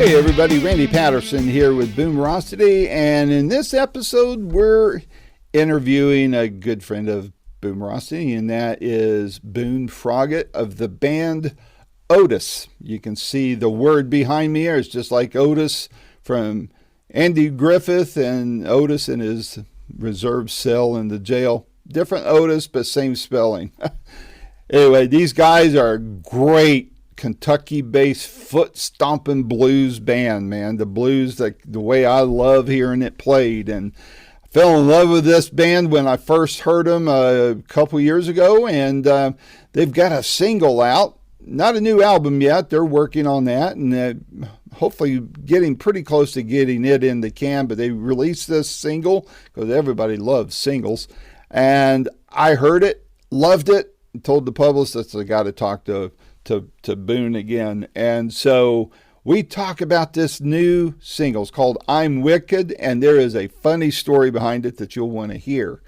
Hey everybody, Randy Patterson here with Boomerocity, and in this episode we're interviewing a good friend of Boomerocity, and that is Boone Froggett of the band Otis. You can see the word behind me here. It's just like Otis from Andy Griffith and Otis in his reserve cell in the jail. Different Otis, but same spelling. Anyway, these guys are great Kentucky-based foot-stomping blues band, man. The blues, the way I love hearing it played. And I fell in love with this band when I first heard them a couple years ago. And they've got a single out. Not a new album yet. They're working on that. And hopefully getting pretty close to getting it in the can. But they released this single because everybody loves singles. And I heard it, loved it, and told the publicist I got to talk to Boone again. And so we talk about this new single. It's called I'm Wicked, and there is a funny story behind it that you'll want to hear.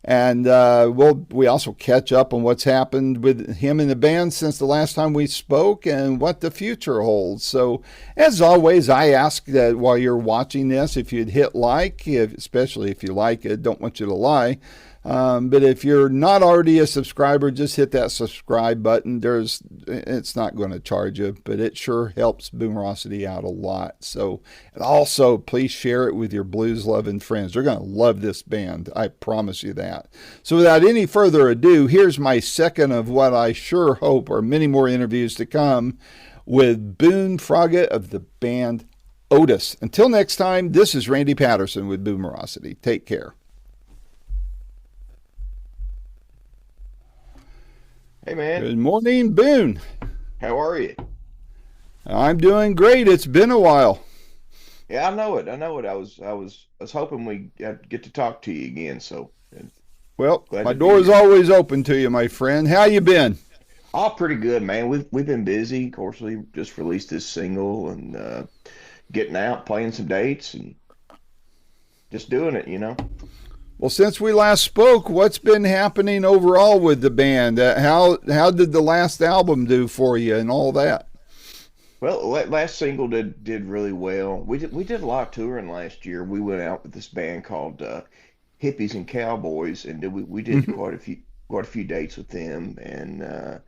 And we also catch up on what's happened with him in the band since the last time we spoke and what the future holds. So as always, I ask that while you're watching this, if you'd hit like, especially if you like it, don't want you to lie. But if you're not already a subscriber, just hit that subscribe button. It's not going to charge you, but it sure helps Boomerocity out a lot. So, and also please share it with your blues-loving friends. They're going to love this band. I promise you that. So without any further ado, here's my second of what I sure hope are many more interviews to come with Boone Froggett of the band Otis. Until next time, this is Randy Patterson with Boomerocity. Take care. Hey man. Good morning, Boone. How are you? I'm doing great. It's been a while. Yeah, I know it. I was hoping we get to talk to you again. So, well, my door is always open to you, my friend. How you been? All pretty good, man. We've been busy. Of course, we just released this single and getting out, playing some dates, and just doing it, you know. Well, since we last spoke, what's been happening overall with the band? How did the last album do for you and all that? Well, last single did really well. We did a lot of touring last year. We went out with this band called Hippies and Cowboys, and we did quite a few dates with them, and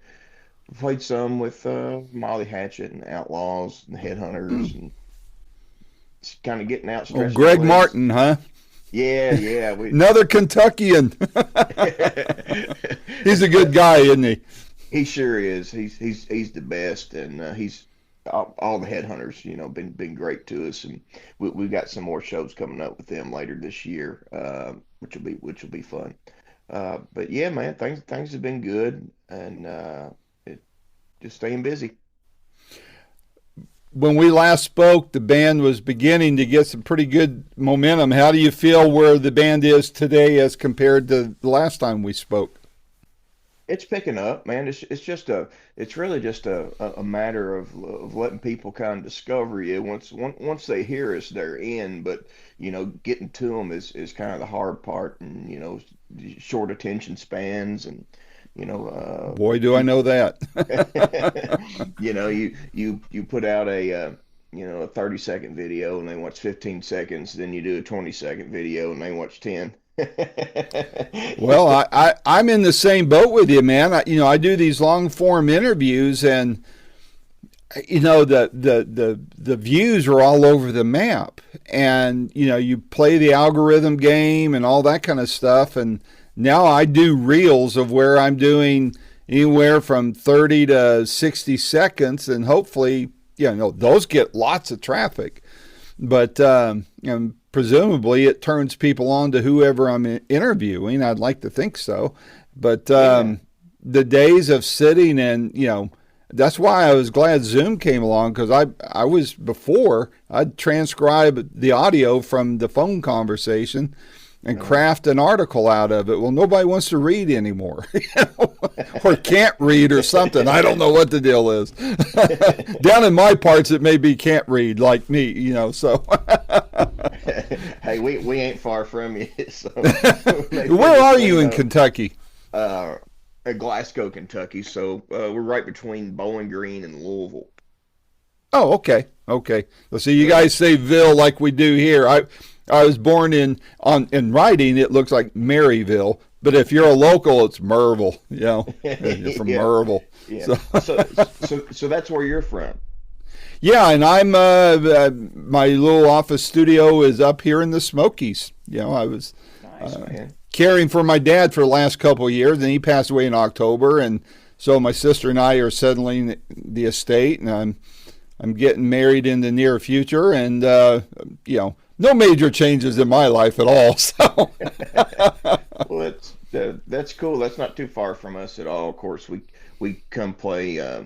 played some with Molly Hatchet and Outlaws and the Headhunters, and just kind of getting out. Oh, Greg Martin, huh? Yeah. Another Kentuckian. He's a good guy, isn't he? He sure is. He's the best, and he's all the Headhunters. You know, been great to us, and we've got some more shows coming up with them later this year, which will be fun. But yeah, man, things have been good, and just staying busy. When we last spoke, the band was beginning to get some pretty good momentum. How do you feel where the band is today as compared to the last time we spoke? It's picking up, man. It's really just a matter of letting people kind of discover you. Once they hear us, they're in. But you know, getting to them is kind of the hard part, and you know, short attention spans and. You know, boy, do I know that. You know, you put out a 30-second video and they watch 15 seconds. Then you do a 20-second video and they watch 10. Well, I'm in the same boat with you, man. I do these long form interviews, and you know the views are all over the map, and you know you play the algorithm game and all that kind of stuff, and now I do reels of where I'm doing anywhere from 30 to 60 seconds, and hopefully, those get lots of traffic. But presumably it turns people on to whoever I'm interviewing. I'd like to think so. But the days of sitting and, that's why I was glad Zoom came along, because I'd transcribe the audio from the phone conversation and craft an article out of it. Well, nobody wants to read anymore, or can't read or something. I don't know what the deal is. Down in my parts, it may be can't read like me, so. Hey, we ain't far from you. So where are you in Kentucky? Glasgow, Kentucky. So we're right between Bowling Green and Louisville. Oh, okay, okay. Let's see. You Yeah. guys say Ville like we do here. I was born in writing. It looks like Maryville, but if you're a local, it's Merville. You know, you're from Yeah. Merville. Yeah. So So that's where you're from. yeah, and I'm my little office studio is up here in the Smokies. You know, I was Nice, uh, man. caring for my dad for the last couple of years, and he passed away in October, and so my sister and I are settling the estate, and I'm getting married in the near future, and no major changes in my life at all. So Well, that's cool. That's not too far from us at all. Of course, we come play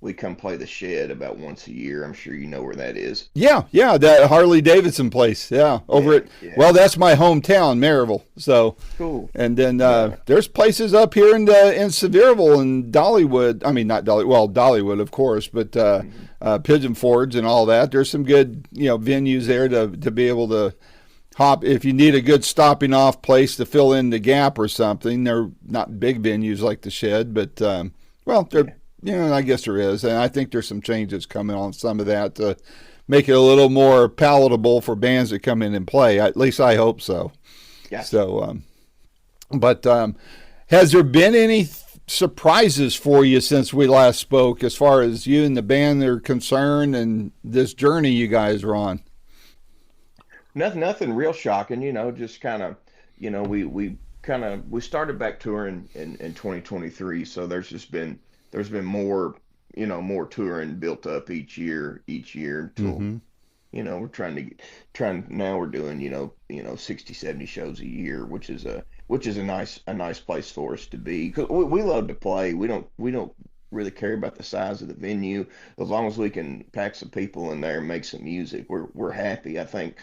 we come play the Shed about once a year. I'm sure you know where that is. yeah, yeah, that Harley Davidson place, yeah, over Yeah, at yeah. well, that's my hometown, Maryville. So, Cool. and then Yeah. there's places up here in Sevierville and Dollywood. I mean, not Dolly, well, Dollywood, of course, but Mhm. Pigeon Forge and all that. There's some good venues there to be able to hop if you need a good stopping off place to fill in the gap or something. They're not big venues like the Shed, but well, they're Yeah. I guess there is, and I think there's some changes coming on some of that to make it a little more palatable for bands that come in and play. At least I hope so. Gotcha. So, but has there been any surprises for you since we last spoke, as far as you and the band are concerned, and this journey you guys are on? Nothing real shocking, just kind of, we started back touring in 2023, so there's been more, more touring built up each year until, Mm-hmm. we're trying now we're doing, 60, 70 shows a year, which is a nice place for us to be. 'Cause we love to play. We don't really care about the size of the venue. As long as we can pack some people in there and make some music, we're happy. I think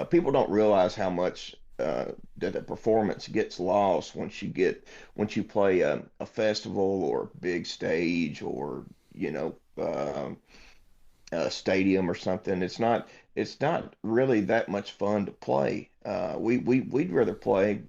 people don't realize how much that the performance gets lost once you play a festival or a big stage or a stadium or something. It's not really that much fun to play. We'd rather play,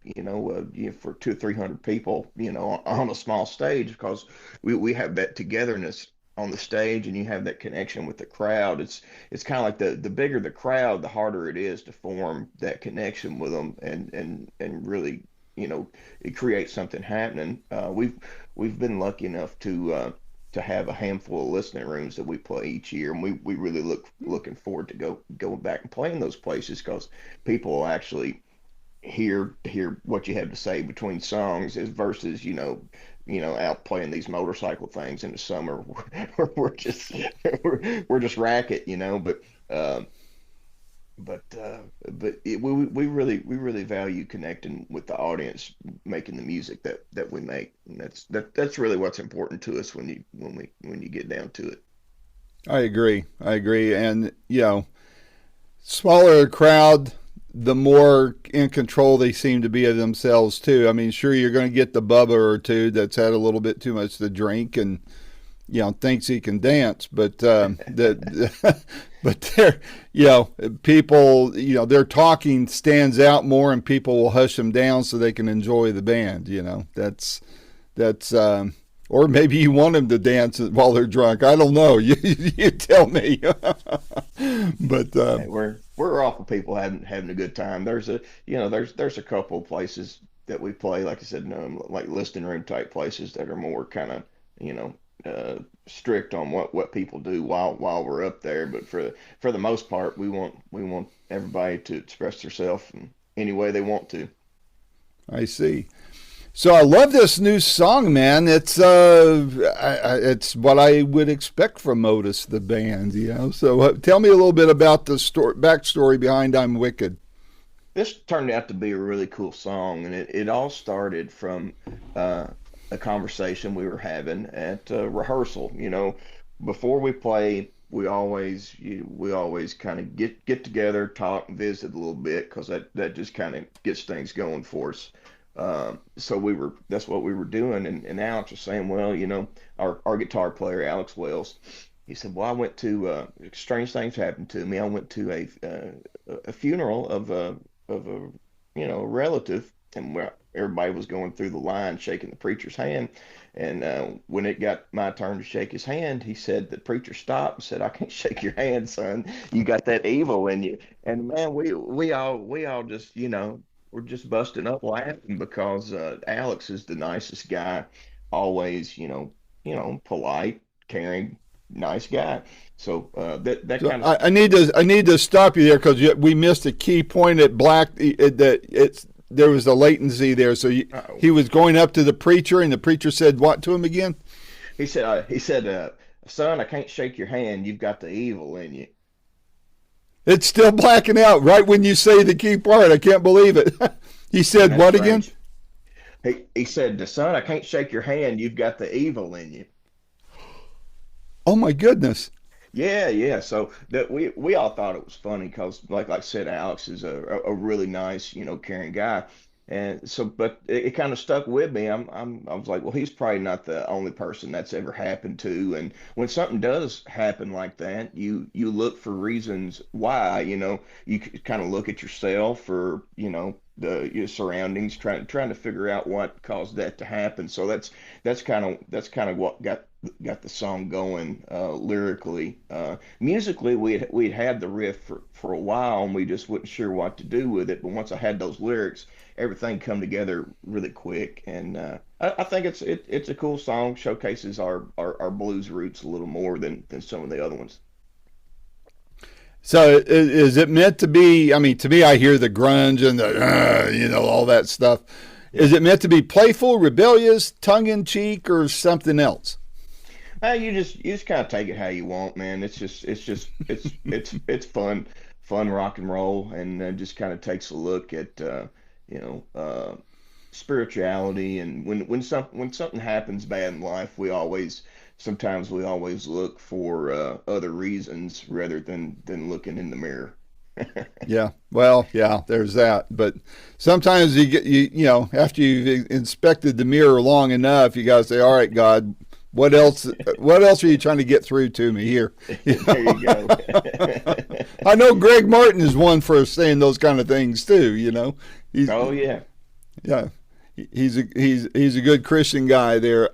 for 200 or 300 people, on a small stage because we have that togetherness on the stage, and you have that connection with the crowd. It's kind of like the bigger the crowd, the harder it is to form that connection with them, and really, it creates something happening. We've been lucky enough to have a handful of listening rooms that we play each year, and we really looking forward to going back and playing those places because people will actually hear what you have to say between songs as versus out playing these motorcycle things in the summer. We're just racket, uh, but we really value connecting with the audience, making the music that we make, and that's really what's important to us when you get down to it. I agree. I agree. And, smaller the crowd, the more in control they seem to be of themselves, too. I mean, sure, you're going to get the bubba or two that's had a little bit too much to drink and, thinks he can dance, but but they're, people, their talking stands out more and people will hush them down so they can enjoy the band. That's or maybe you want them to dance while they're drunk. I don't know. You tell me. But Hey, we're all for people having a good time. There's a couple of places that we play, like I said, like listening room type places that are more kind of, you know, strict on what people do while we're up there. But for the most part, we want everybody to express themselves in any way they want to. I see. So I love this new song, man. It's what I would expect from Otis, the band. So tell me a little bit about the backstory behind "I'm Wicked." This turned out to be a really cool song, and it all started from uh, a conversation we were having at rehearsal. Before we play, we always kind of get together, talk, visit a little bit, because that just kind of gets things going for us. So that's what we were doing, and Alex was saying, well, our guitar player, Alex Wells, he said, well, I went to strange things happened to me. I went to a funeral of a relative, and where everybody was going through the line shaking the preacher's hand, And when it got my turn to shake his hand, he said, the preacher stopped and said, "I can't shake your hand, son. You got that evil in you." And man, we all just, we're just busting up laughing because Alex is the nicest guy, always, polite, caring, nice guy. So that So kind of I need to stop you there because we missed a key point at Black that it's there was a latency there. So uh he was going up to the preacher, and the preacher said what to him again? he said, "Son, I can't shake your hand. You've got the evil in you." It's still blacking out right when you say the key part. I can't believe it. He And said that's what again? strange. He said, "Son, I can't shake your hand. You've got the evil in you." Oh my goodness. Yeah, yeah. So that we all thought it was funny because, like I said, Alex is a really nice, caring guy, and so, but it kind of stuck with me. I was like, well, he's probably not the only person that's ever happened to. And when something does happen like that, you look for reasons why. You kind of look at yourself or your surroundings, trying to figure out what caused that to happen. So that's kind of what got the song going lyrically. Musically, we'd had the riff for a while, and we just wasn't sure what to do with it. But once I had those lyrics, everything come together really quick, and I think it's a cool song. Showcases our blues roots a little more than some of the other ones. So is it meant to be? I mean, to me, I hear the grunge and the all that stuff. Is Yeah. it meant to be playful, rebellious, tongue in cheek, or something else? You just kind of take it how you want, man. It's fun rock and roll, and just kind of takes a look at you know spirituality. And when something happens bad in life, we always look for other reasons rather than looking in the mirror. Yeah. Well, yeah. There's that. But sometimes after you've inspected the mirror long enough, you got to say, "All right, God, what else? What else are you trying to get through to me here?" There you go. I know Greg Martin is one for saying those kind of things too. He's Oh yeah. yeah, he's a good Christian guy there.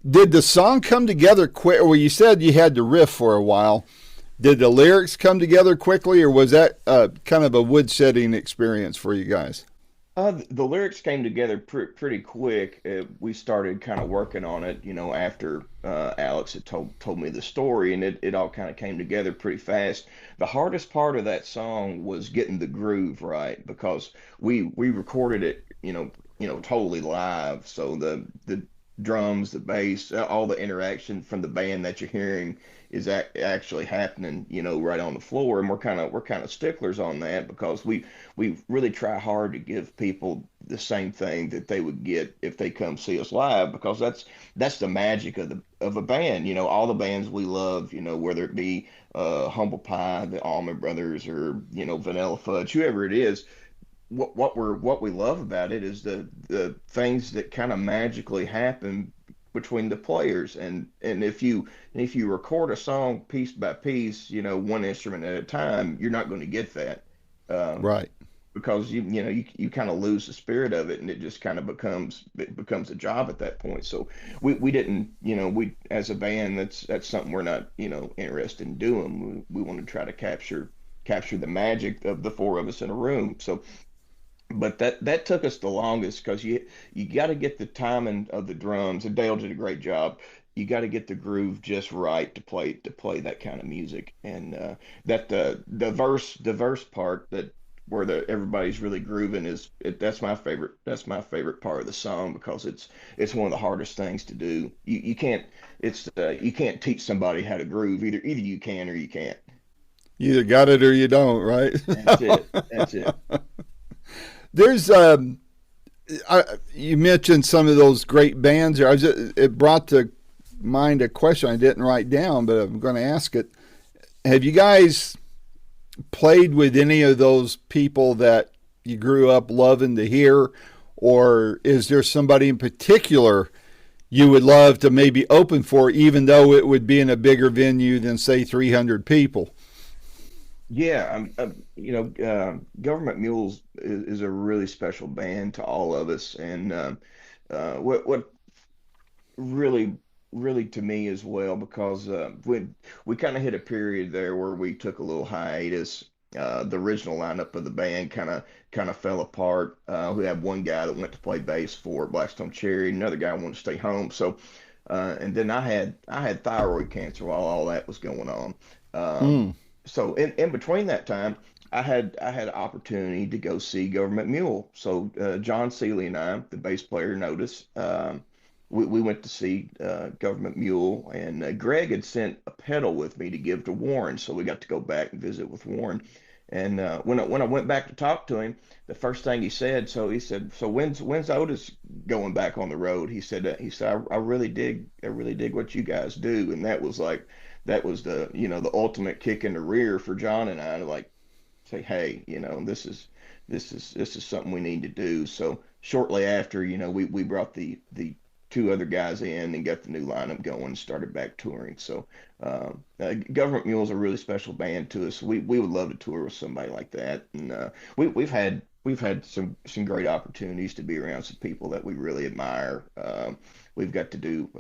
Did the song come together quick? Well, you said you had to riff for a while. Did the lyrics come together quickly, or was that kind of a wood-setting experience for you guys? The lyrics came together pretty quick. We started kind of working on it, after Alex had told me the story, and it all kind of came together pretty fast. The hardest part of that song was getting the groove right because we recorded it, totally live. So the drums, the bass, all the interaction from the band that you're hearing is actually happening, right on the floor, and we're kind of sticklers on that because we really try hard to give people the same thing that they would get if they come see us live because that's the magic of a band. All the bands we love, whether it be Humble Pie, the Allman Brothers, or Vanilla Fudge, whoever it is. What we love about it is the things that kind of magically happen between the players, and if you record a song piece by piece, one instrument at a time, you're not going to get that. Um, Right. because you kind of lose the spirit of it, and it becomes a job at that point. So we didn't, we as a band, that's something we're not, interested in doing. We want to try to capture the magic of the four of us in a room. So but that took us the longest because you got to get the timing of the drums, and Dale did a great job. You got to get the groove just right to play that kind of music, and that the verse part that where everybody's really grooving that's my favorite part of the song because it's one of the hardest things to do. You can't teach somebody how to groove, either you can or you can't. You either got it or you don't, right? That's it. That's it. There's you mentioned some of those great bands there. It brought to mind a question I didn't write down, but I'm going to ask it. Have you guys played with any of those people that you grew up loving to hear, or is there somebody in particular you would love to maybe open for, even though it would be in a bigger venue than say 300 people? Yeah, Government Mules is a really special band to all of us, and what really, really to me as well because we kind of hit a period there where we took a little hiatus. The original lineup of the band kind of fell apart. We had one guy that went to play bass for Blackstone Cherry, another guy wanted to stay home. So, and then I had thyroid cancer while all that was going on. Um, Mm. so in between that time, I had an opportunity to go see Government Mule. So John Seeley and I, the bass player, and Otis, we went to see Government Mule, and Greg had sent a pedal with me to give to Warren, so we got to go back and visit with Warren. And when I went back to talk to him, the first thing he said, so when's Otis going back on the road? He said I really dig what you guys do, and that was the ultimate kick in the rear for John and I to like say, hey, this is something we need to do. So shortly after, we brought the two other guys in and got the new lineup going and started back touring. So Government Mule is a really special band to us. We would love to tour with somebody like that. And we've had some great opportunities to be around some people that we really admire. We've got to do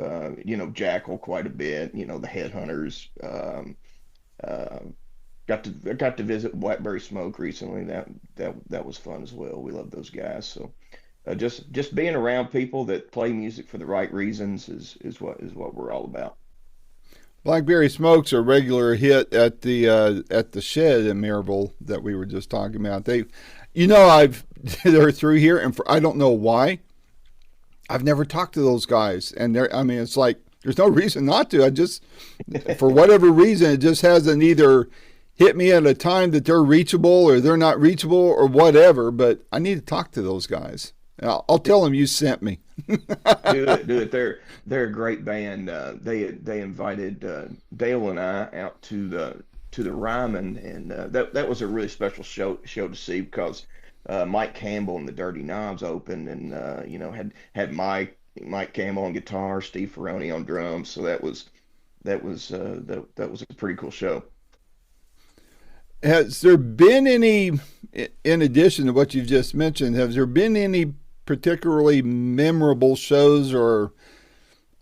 Jackal quite a bit, the Headhunters. Uh, got to visit Blackberry Smoke recently. That was fun as well. We love those guys. So just being around people that play music for the right reasons is what we're all about. Blackberry Smoke's a regular hit at the shed in Maryville that we were just talking about. I've they're through here, and I don't know why I've never talked to those guys, and I mean, it's like there's no reason not to. I just, for whatever reason, it just hasn't either hit me at a time that they're reachable or they're not reachable or whatever. But I need to talk to those guys. I'll tell them you sent me. Do it. They're a great band. They invited Dale and I out to the Ryman, and that was a really special show to see because Mike Campbell and the Dirty Knobs opened, and had Mike Campbell on guitar, Steve Ferroni on drums. So that was a pretty cool show. Has there been any, in addition to what you've just mentioned, has there been any particularly memorable shows or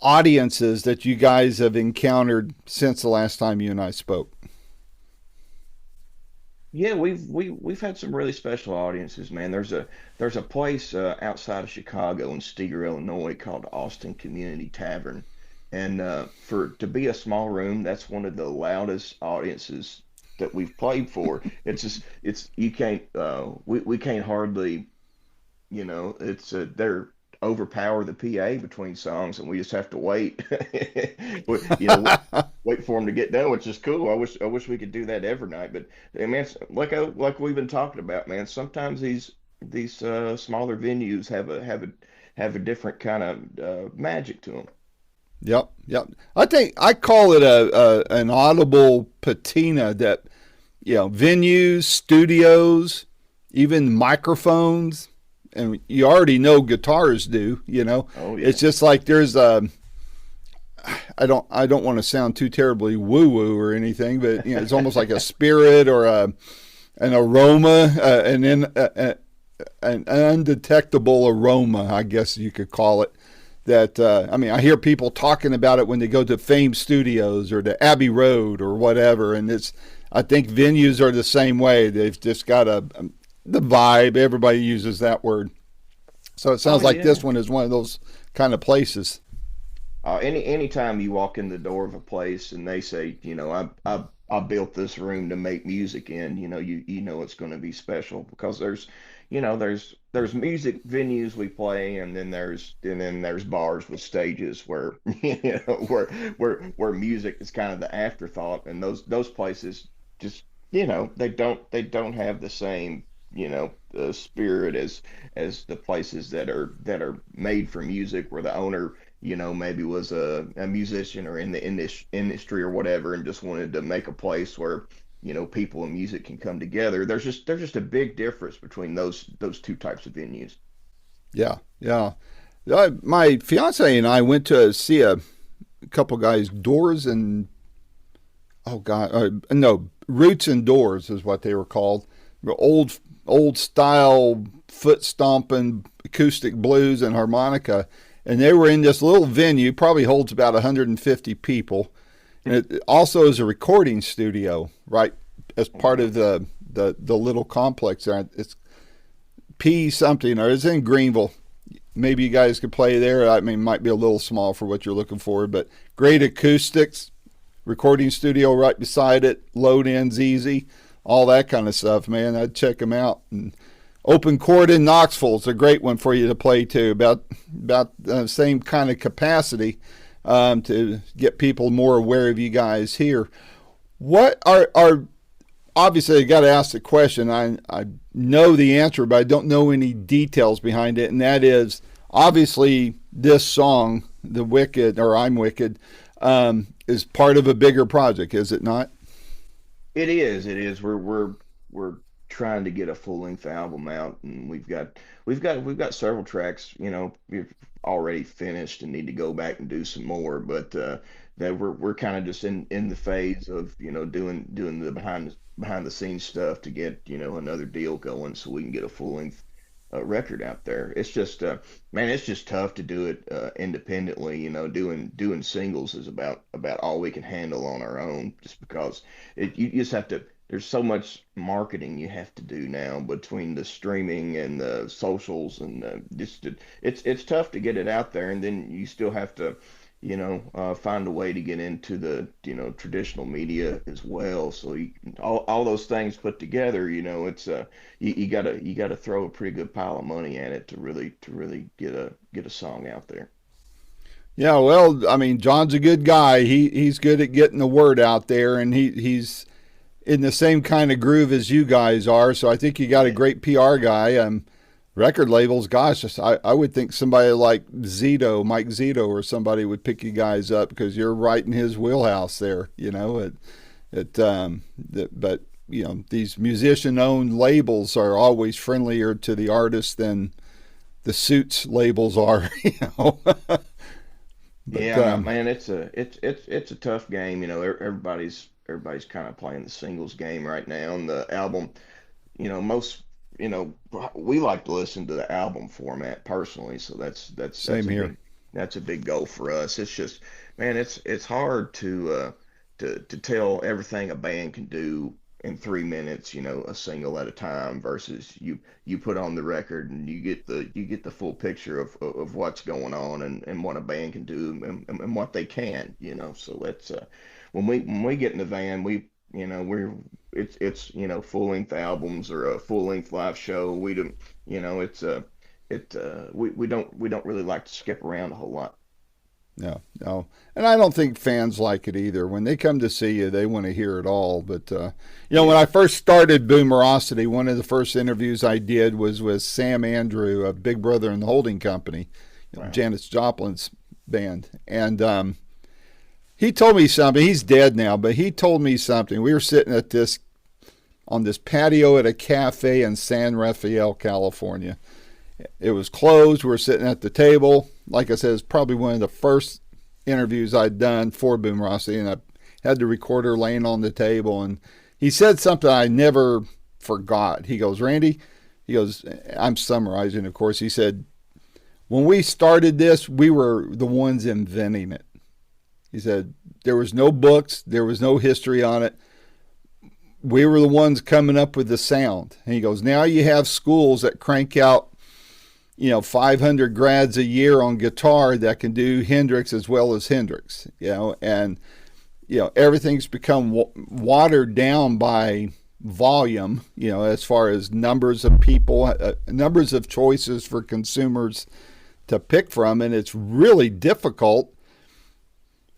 audiences that you guys have encountered since the last time you and I spoke? Yeah, we've had some really special audiences, man. There's a place outside of Chicago in Steger, Illinois called Austin Community Tavern, and for to be a small room, that's one of the loudest audiences that we've played for. It's just it's you can't we can't hardly it's they're overpower the PA between songs, and we just have to wait. Wait for them to get done, which is cool. I wish we could do that every night. But man, it's like we've been talking about, man. Sometimes these smaller venues have a different kind of magic to them. Yep, yep. I think I call it an audible patina that venues, studios, even microphones, and you already know guitars do. Oh yeah. It's just like there's a. I don't want to sound too terribly woo woo or anything, but it's almost like a spirit or an aroma, an undetectable aroma, I guess you could call it. That I mean, I hear people talking about it when they go to Fame Studios or to Abbey Road or whatever, and I think venues are the same way. They've just got the vibe. Everybody uses that word, so it Oh sounds like yeah. this one is one of those kind of places. Anytime you walk in the door of a place and they say, I built this room to make music in, you know it's going to be special because there's music venues we play, and then there's bars with stages where where music is kind of the afterthought, and those places just they don't have the same spirit as the places that are made for music where the owner maybe was a musician or in the industry or whatever and just wanted to make a place where people and music can come together. There's just a big difference between those two types of venues. Yeah, yeah. My fiance and I went to see a couple guys, Doors and oh god, no, Roots and Doors is what they were called. Old style foot stomping acoustic blues and harmonica, and they were in this little venue, probably holds about 150 people, and it also is a recording studio, right, as part of the little complex there. It's P something, or it's in Greenville. Maybe you guys could play there. I mean, it might be a little small for what you're looking for, but great acoustics, recording studio right beside it, load ins easy, all that kind of stuff, man. I'd check them out. And Open Chord in Knoxville is a great one for you to play too. About the same kind of capacity, to get people more aware of you guys here. What are obviously I got to ask the question. I know the answer, but I don't know any details behind it, and that is obviously this song, "The Wicked" or "I'm Wicked," is part of a bigger project, is it not? It is. It is. We're trying to get a full length album out, and we've got several tracks. We've already finished and need to go back and do some more. But that we're kind of just in the phase of doing the behind the scenes stuff to get another deal going so we can get a full length record out there. It's just man, it's just tough to do it independently. Doing singles is about all we can handle on our own, just because you just have to. There's so much marketing you have to do now between the streaming and the socials, and it's tough to get it out there, and then you still have to find a way to get into the traditional media as well. So all those things put together, it's you gotta throw a pretty good pile of money at it to really get a song out there. Yeah, well, I mean, John's a good guy. He's good at getting the word out there, and he's in the same kind of groove as you guys are. So I think you got a Yeah. great PR guy. Record labels, gosh, I would think somebody like Mike Zito, or somebody would pick you guys up because you're right in his wheelhouse there. But these musician-owned labels are always friendlier to the artist than the suits labels are. But Yeah, man, it's a tough game. Everybody's kind of playing the singles game right now, and the album. Most we like to listen to the album format personally, so same here. that's a big goal for us. It's just, man, it's hard to tell everything a band can do in 3 minutes, a single at a time, versus you put on the record and you get the full picture of what's going on, and what a band can do, and what they can, so that's when we get in the van, we're it's full length albums or a full length live show. We don't, it's we don't really like to skip around a whole lot. No, no, and I don't think fans like it either. When they come to see you, they want to hear it all. But when Yeah. I first started Boomerocity, one of the first interviews I did was with Sam Andrew of Big Brother and the Holding Company, Right. Janis Joplin's band, and he told me something. He's dead now, but he told me something. We were sitting on this patio at a cafe in San Rafael, California. It was closed. We were sitting at the table. Like I said, it's probably one of the first interviews I'd done for Boomerosity, and I had the recorder laying on the table. And he said something I never forgot. He goes, "Randy," he goes, I'm summarizing, of course. He said, "When we started this, we were the ones inventing it." He said, "There was no books, there was no history on it. We were the ones coming up with the sound." And he goes, "Now you have schools that crank out 500 grads a year on guitar that can do Hendrix as well as Hendrix, and everything's become watered down by volume, as far as numbers of people, numbers of choices for consumers to pick from, and it's really difficult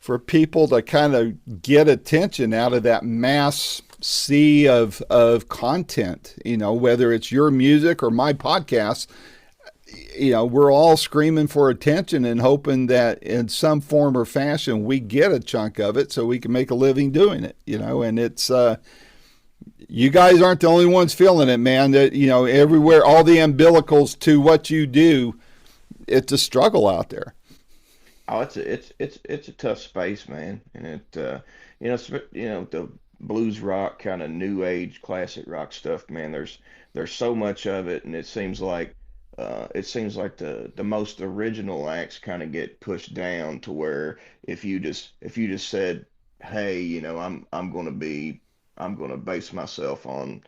for people to kind of get attention out of that mass sea of content, whether it's your music or my podcast. We're all screaming for attention and hoping that in some form or fashion we get a chunk of it so we can make a living doing it, and it's you guys aren't the only ones feeling it, man. That everywhere, all the umbilicals to what you do, it's a struggle out there. Oh, it's a tough space, man, and the blues rock kind of new age classic rock stuff, man. There's so much of it, and it seems like it seems like the most original acts kind of get pushed down to where if you just said, hey, I'm gonna base myself on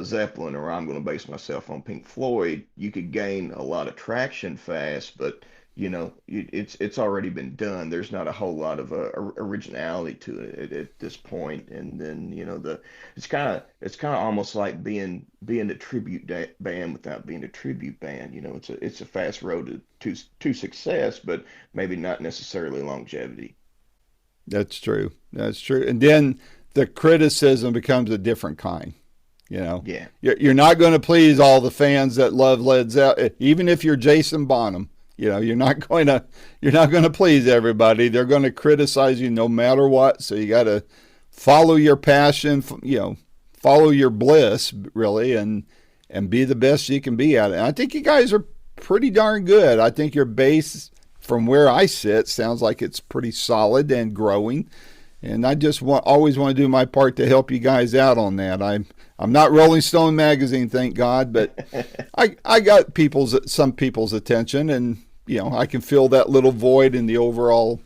Zeppelin, or I'm gonna base myself on Pink Floyd, you could gain a lot of traction fast, but it's already been done. There's not a whole lot of originality to it at this point. And then the it's kind of almost like being a band without being a tribute band. It's a fast road to success, but maybe not necessarily longevity. That's true. That's true. And then the criticism becomes a different kind. Yeah. You're not going to please all the fans that love Led Zeppelin, even if you're Jason Bonham. You're not going to please everybody. They're going to criticize you no matter what. So you got to follow your passion, follow your bliss, really, and be the best you can be at it. And I think you guys are pretty darn good. I think your bass, from where I sit, sounds like it's pretty solid and growing. And I just always want to do my part to help you guys out on that. I'm not Rolling Stone magazine, thank God, but I got some people's attention, and I can fill that little void in the overall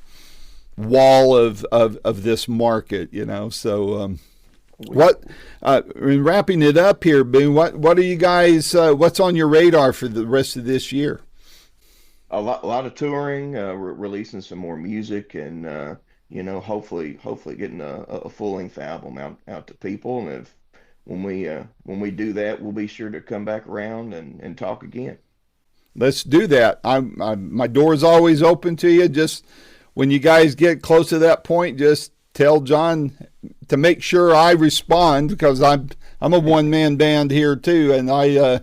wall of this market. So in wrapping it up here, Boone, what are you guys? What's on your radar for the rest of this year? A lot of touring, releasing some more music, and hopefully getting a full length album out to people. And if when we do that, we'll be sure to come back around and talk again. Let's do that. My door is always open to you. Just when you guys get close to that point, just tell John to make sure I respond, because I'm a one-man band here too, and I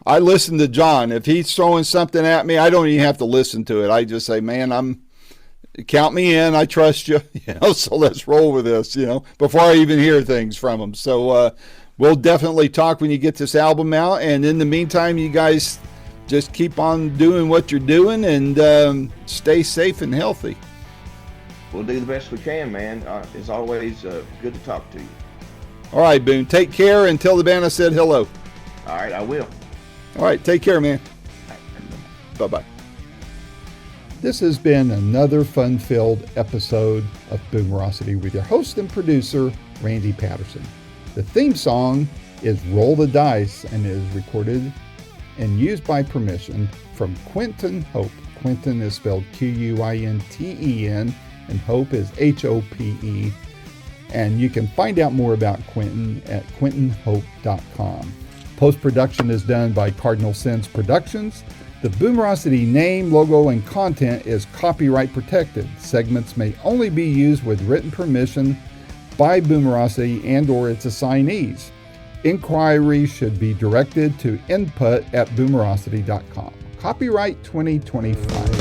I listen to John. If he's throwing something at me, I don't even have to listen to it. I just say, man, count me in. I trust you. So let's roll with this. Before I even hear things from him. So we'll definitely talk when you get this album out. And in the meantime, you guys just keep on doing what you're doing, and stay safe and healthy. We'll do the best we can, man. It's always good to talk to you. All right, Boone. Take care, and tell the band I said hello. All right, I will. All right, take care, man. Bye-bye. This has been another fun-filled episode of Boomerocity with your host and producer, Randy Patterson. The theme song is Roll the Dice and is recorded and used by permission from Quentin Hope. Quentin is spelled Quinten, and Hope is Hope. And you can find out more about Quentin at quentinhope.com. Post-production is done by Cardinal Sins Productions. The Boomerocity name, logo, and content is copyright protected. Segments may only be used with written permission by Boomerocity and/or its assignees. Inquiries should be directed to input@boomerocity.com. Copyright 2025.